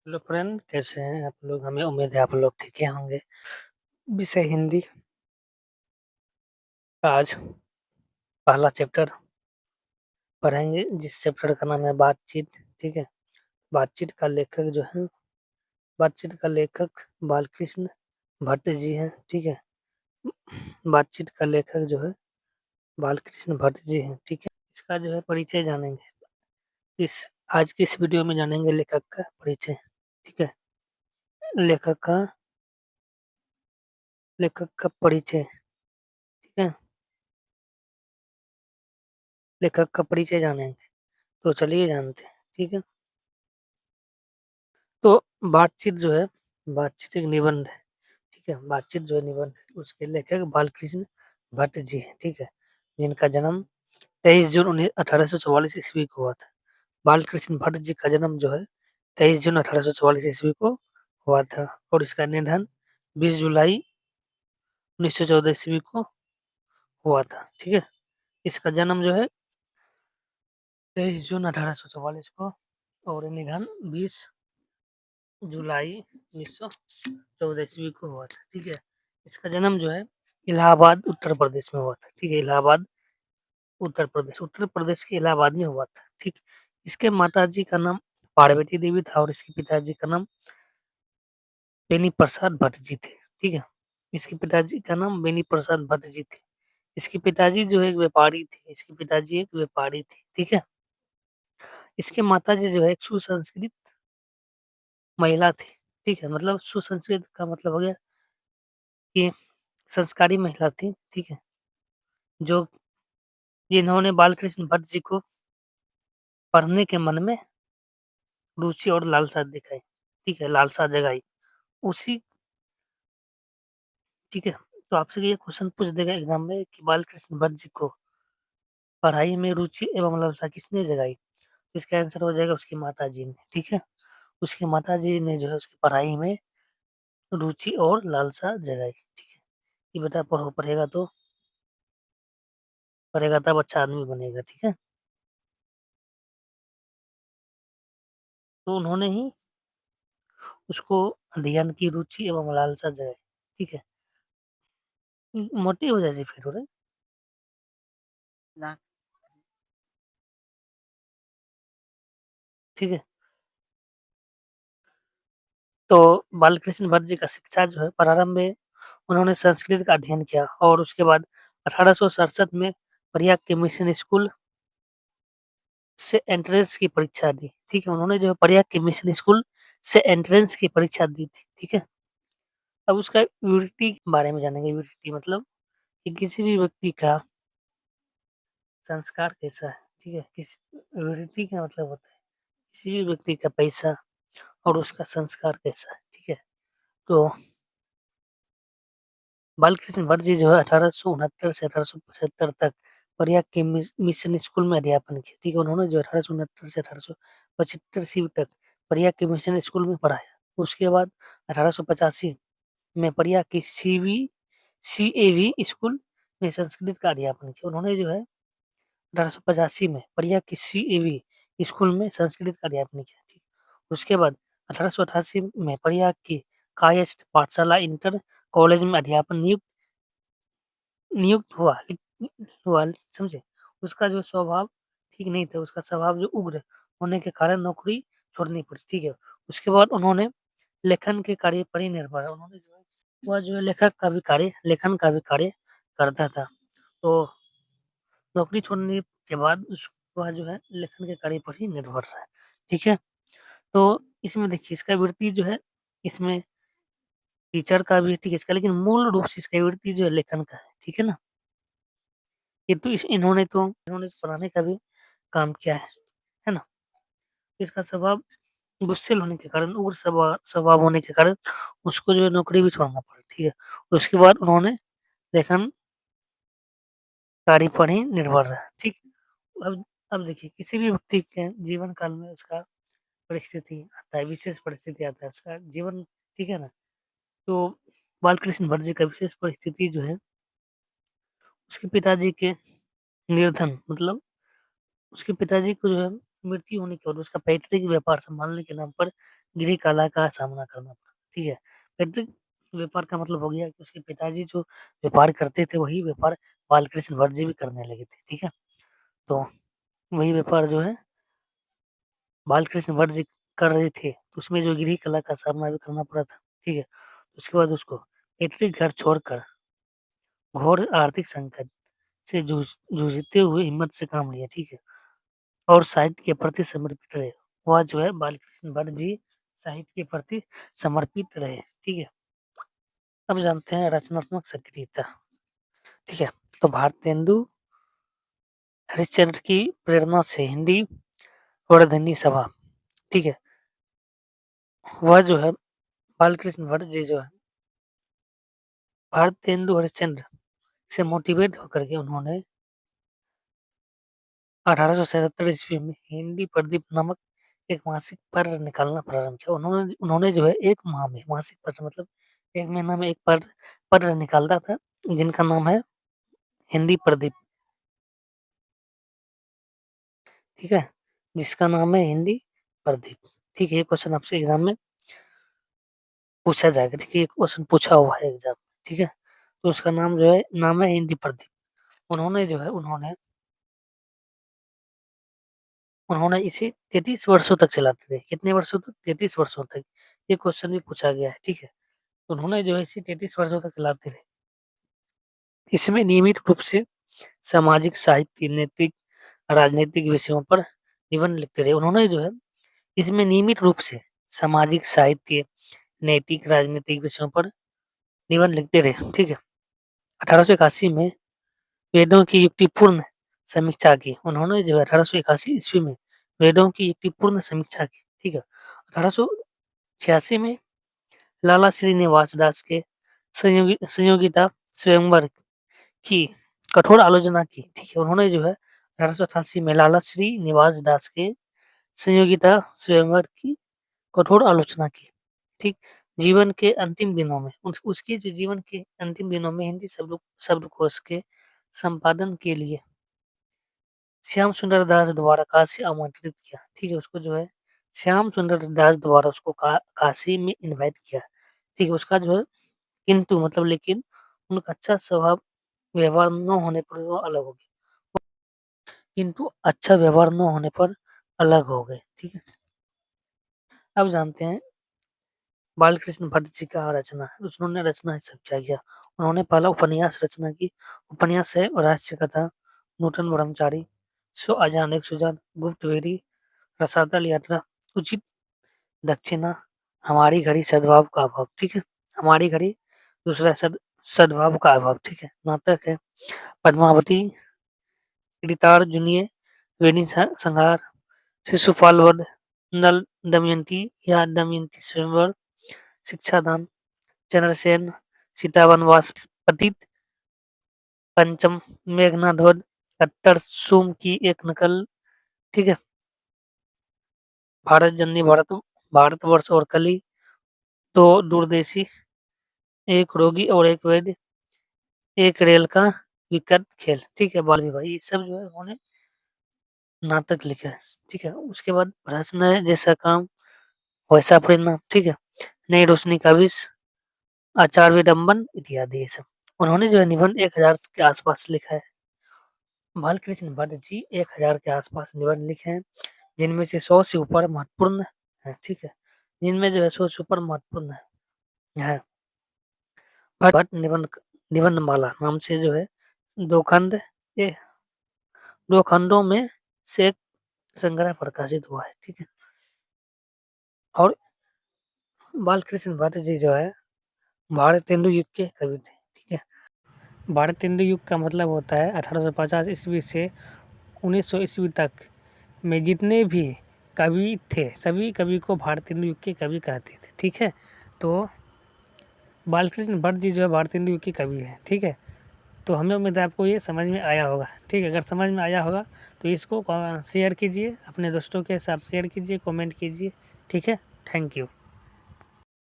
Hello friend, कैसे हैं आप लोग? हमें उम्मीद है आप लोग ठीक ही होंगे। विषय हिंदी। आज पहला चैप्टर पढ़ेंगे, जिस चैप्टर का नाम है बातचीत। ठीक है। बातचीत का लेखक जो है, बातचीत का लेखक बालकृष्ण भट्ट जी हैं। ठीक है। बातचीत का लेखक जो है बालकृष्ण भट्ट जी हैं। ठीक है। इसका जो है परिचय जानेंगे। इस आज की इस वीडियो में जानेंगे लेखक का परिचय। ठीक है। लेखक का लेखक का परिचय। ठीक है। लेखक का परिचय जानेंगे, तो चलिए जानते हैं। ठीक है। तो बातचीत जो है, बातचीत एक निबंध है। ठीक है। बातचीत जो है निबंध है, उसके लेखक बालकृष्ण भट्ट जी हैं। ठीक है। जिनका जन्म 23 जून 1844 ईस्वी को हुआ था। बालकृष्ण भट्ट जी का जन्म जो है 23 जून 1844 ईस्वी को हुआ था, और इसका निधन 20 जुलाई 1914 ईस्वी को हुआ था। ठीक है। इसका जन्म जो है 23 जून 1844 को, और निधन 20 जुलाई 1914 ईस्वी को हुआ था। ठीक है। इसका जन्म जो है इलाहाबाद उत्तर प्रदेश में हुआ था। ठीक है। इलाहाबाद उत्तर प्रदेश के इलाहाबाद में हुआ था। ठीक। इसके माता जी का नाम पार्वती देवी था, और इसके पिताजी का नाम बेनी प्रसाद भट्ट जी थे। ठीक है। इसके पिताजी का नाम बेनी प्रसाद भट्ट जी थे। इसके पिताजी जो है एक व्यापारी थे। इसके पिताजी एक व्यापारी थे। ठीक है। इसके माता जी जो है एक सुसंस्कृत महिला थी। ठीक है। मतलब सुसंस्कृत का मतलब हो गया कि संस्कारी महिला थी। ठीक है। जो जिन्होंने बालकृष्ण भट्ट जी को पढ़ने के मन में रुचि और लालसा दिखाई। ठीक है। लालसा जगाई उसी। ठीक है। तो आपसे ये क्वेश्चन पूछ देगा एग्जाम में कि बालकृष्ण भट्ट जी को पढ़ाई में रुचि एवं लालसा किसने जगाई? तो इसका आंसर हो जाएगा उसकी माता जी ने। ठीक है। उसकी माता जी ने जो है उसकी पढ़ाई में रुचि और लालसा जगाई। ठीक है। कि बेटा पढ़ो, पढ़ेगा तब अच्छा आदमी बनेगा। ठीक है। तो उन्होंने ही उसको अध्ययन की रुचि एवं लालसा जगाई। ठीक है। मोटी हो जाएगी फिर रे ना। ठीक है। तो बालकृष्ण भट्ट जी का शिक्षा जो है प्रारंभ में उन्होंने संस्कृत का अध्ययन किया, और उसके बाद 1867 में प्रयाग के मिशन स्कूल से एंट्रेंस की परीक्षा दी। ठीक है। उन्होंने जो है प्रयाग के मिशन स्कूल से एंट्रेंस की परीक्षा दी थी। ठीक है। अब उसका विवृत्ति के बारे में जानेंगे। विवृत्ति मतलब कि किसी भी व्यक्ति का संस्कार कैसा है। ठीक है। किसी विवृत्ति का मतलब होता है किसी भी व्यक्ति का पैसा और उसका संस्कार कैसा है। ठीक है। तो बालकृष्ण भट्ट जी जो है 1869 से 1875 तक प्रयाग के मिशन स्कूल में अध्यापन किया। ठीक है। उन्होंने जो 1869 से 1875 ईस्वी तक प्रयाग के मिशन स्कूल में पढ़ाया। उसके बाद 1885 में प्रयाग की CAV स्कूल में संस्कृत का अध्यापन किया। उन्होंने जो है 1885 में प्रयाग की CAV स्कूल में संस्कृत का अध्यापन किया। ठीक। उसके बाद 1888 में प्रयाग की कायस्थ पाठशाला इंटर कॉलेज में अध्यापन नियुक्त नियुक्त हुआ। हुआ, समझे? उसका जो स्वभाव ठीक नहीं था, उसका स्वभाव जो उग्र होने के कारण नौकरी छोड़नी पड़ी। ठीक है। उसके बाद उन्होंने लेखन के कार्य पर ही निर्भर है। उन्होंने जो है वह जो है लेखक का भी कार्य, लेखन का भी कार्य करता था। तो नौकरी छोड़ने के बाद वह जो है लेखन के कार्य पर ही निर्भर रहा है। ठीक है। तो इसमें देखिए इसका वृत्ति जो है, इसमें टीचर का भी है। ठीक है। इसका लेकिन मूल रूप से इसका वृत्ति जो है लेखन का है। ठीक है ना। ये तो इन्होंने तो पढ़ाने का भी काम किया है ना। इसका स्वभाव गुस्सैल होने के कारण, उग्र स्वभाव होने के कारण उसको जो है नौकरी भी छोड़ना पड़ा। ठीक है। उसके बाद उन्होंने लेखन कार्य पर ही निर्भर रहा। ठीक। अब देखिए किसी भी व्यक्ति के जीवन काल में उसका परिस्थिति आता है, विशेष परिस्थिति आता है उसका जीवन। ठीक है ना। तो बालकृष्ण भट्ट जी का विशेष परिस्थिति जो है उसके पिताजी के निर्धन, मतलब उसके पिताजी को जो है मृत्यु होने के बाद उसका पैतृक व्यापार संभालने के नाम पर गृह कलह का सामना करना पड़ा। ठीक है, पैतृक व्यापार का मतलब हो गया कि उसके पिताजी जो व्यापार करते थे वही व्यापार बालकृष्ण भट्ट जी भी करने लगे थे। ठीक है, तो वही व्यापार जो है बालकृष्ण भट्ट जी कर रहे थे, तो उसमें जो गृह कलह का सामना भी करना पड़ा था। ठीक है, उसके बाद उसको पैतृक घर छोड़कर घोर आर्थिक संकट से जूझते हुए हिम्मत से काम लिया। ठीक है, और साहित्य के प्रति समर्पित रहे। वह जो है बालकृष्ण भट्ट जी साहित्य के प्रति समर्पित रहे। ठीक है, अब जानते हैं रचनात्मक सक्रियता। ठीक है, तो भारतेंदु हरिश्चंद्र की प्रेरणा से हिंदी वर्धनी सभा, ठीक है, वह जो है बालकृष्ण भट्ट जी जो है भारतेंदु हरिश्चंद्र से मोटिवेट होकर के उन्होंने 1877 ईस्वी में हिंदी प्रदीप नामक एक मासिक पत्र निकालना प्रारंभ किया। उन्होंने उन्होंने जो है एक माह में मासिक पत्र मतलब एक महीना में एक पत्र निकालता था, जिनका नाम है हिंदी प्रदीप। ठीक है, जिसका नाम है हिंदी प्रदीप। ठीक है, ये क्वेश्चन आपसे एग्जाम में पूछा जाएगा। ठीक है, ये क्वेश्चन पूछा हुआ है एग्जाम। ठीक है, तो उसका नाम है हिंदी प्रदीप। उन्होंने जो है उन्होंने इसे 33 वर्षों तक चलाते रहे। कितने वर्षों तक? 33 वर्षों तक। ये क्वेश्चन भी पूछा गया है। ठीक है, तो उन्होंने जो है इसे 33 वर्षों तक चलाते रहे। इसमें नियमित रूप से सामाजिक, साहित्य, नैतिक, राजनीतिक विषयों पर निबंध लिखते रहे। उन्होंने जो है इसमें नियमित रूप से सामाजिक, साहित्य, नैतिक, राजनीतिक विषयों पर निबंध लिखते रहे। ठीक है, 1881 में वेदों की युक्तिपूर्ण समीक्षा की। उन्होंने जो है 1881 ईस्वी में वेदों की युक्तिपूर्ण समीक्षा की। ठीक है, 1886 में लाला श्रीनिवास दास के संयोगिता स्वयंवर की कठोर आलोचना की। ठीक है, उन्होंने जो है 1888 में लाला श्रीनिवास दास के संयोगिता स्वयंवर की कठोर आलोचना की। ठीक, जीवन के अंतिम दिनों में उसके जो जीवन के अंतिम दिनों में हिंदी शब्दकोश के संपादन के लिए श्याम सुंदर दास द्वारा काशी आमंत्रित किया। ठीक है, उसको जो है श्याम सुंदर दास द्वारा उसको काशी में इनवाइट किया। ठीक है, उसका जो है किंतु मतलब लेकिन उनका अच्छा स्वभाव व्यवहार न होने पर वो अलग हो गए। किंतु अच्छा व्यवहार न होने पर अलग हो गए। ठीक है, अब जानते हैं बालकृष्ण भट्ट जी का रचना है। उन्होंने रचना सब क्या किया? उन्होंने पहला उपन्यास रचना की। उपन्यास है रहस्य कथा, नूतन ब्रह्मचारी, सो अजान एक सुजान, गुप्त वेरी, रसातल यात्रा, उचित दक्षिणा, हमारी घड़ी, सद्भाव का अभाव। ठीक है, हमारी घड़ी, दूसरा सद्भाव का अभाव। ठीक है, नाटक है पद्मावती, ऋतार्जुनीय, वेणी संहार, शिशुपाल वध, नल दमयंती या दमयंती स्वयंवर, शिक्षादान, चंद्रसेन, सीता वनवास, पतित, पंचम, मेघनाद, कट्टर सूम की एक नकल। ठीक है, भारत जननी, भारतवर्ष और कली, दो दूरदेशी, एक रोगी और एक वैद्य, एक रेल का विकट खेल। ठीक है, बाल विवाह, ये सब जो है उन्होंने नाटक लिखा है। ठीक है, उसके बाद प्रश्न है जैसा काम वैसा परिणाम। ठीक है, नई रोशनी का विष, आचार विडम्बन इत्यादि ये सब। उन्होंने जो है निबंध 1000 के आसपास लिखा है। बालकृष्ण भट्ट जी 1000 के आसपास निबंध लिखे हैं, जिनमें से 100 से ऊपर महत्वपूर्ण है। ठीक है, जिनमें जो है 100 से ऊपर महत्वपूर्ण है। भट्ट निबंध माला नाम से जो है दो खंड ये 2 खंडों में से एक संग्रह प्रकाशित हुआ है। ठीक है, और बालकृष्ण भट्ट जी जो है भारतेंदु युग के कवि थे। ठीक है, भारतेंदु युग का मतलब होता है 1850 ईस्वी से 1900 ईस्वी तक में जितने भी कवि थे सभी कवि को भारतेंदु युग के कवि कहते थे। ठीक है, तो बालकृष्ण भट्ट जी जो है भारतेंदु युग के कवि है। ठीक है, तो हमें उम्मीद है आपको ये समझ में आया होगा। ठीक है, अगर समझ में आया होगा तो इसको शेयर कीजिए, अपने दोस्तों के साथ शेयर कीजिए, कमेंट कीजिए। ठीक है, थैंक यू।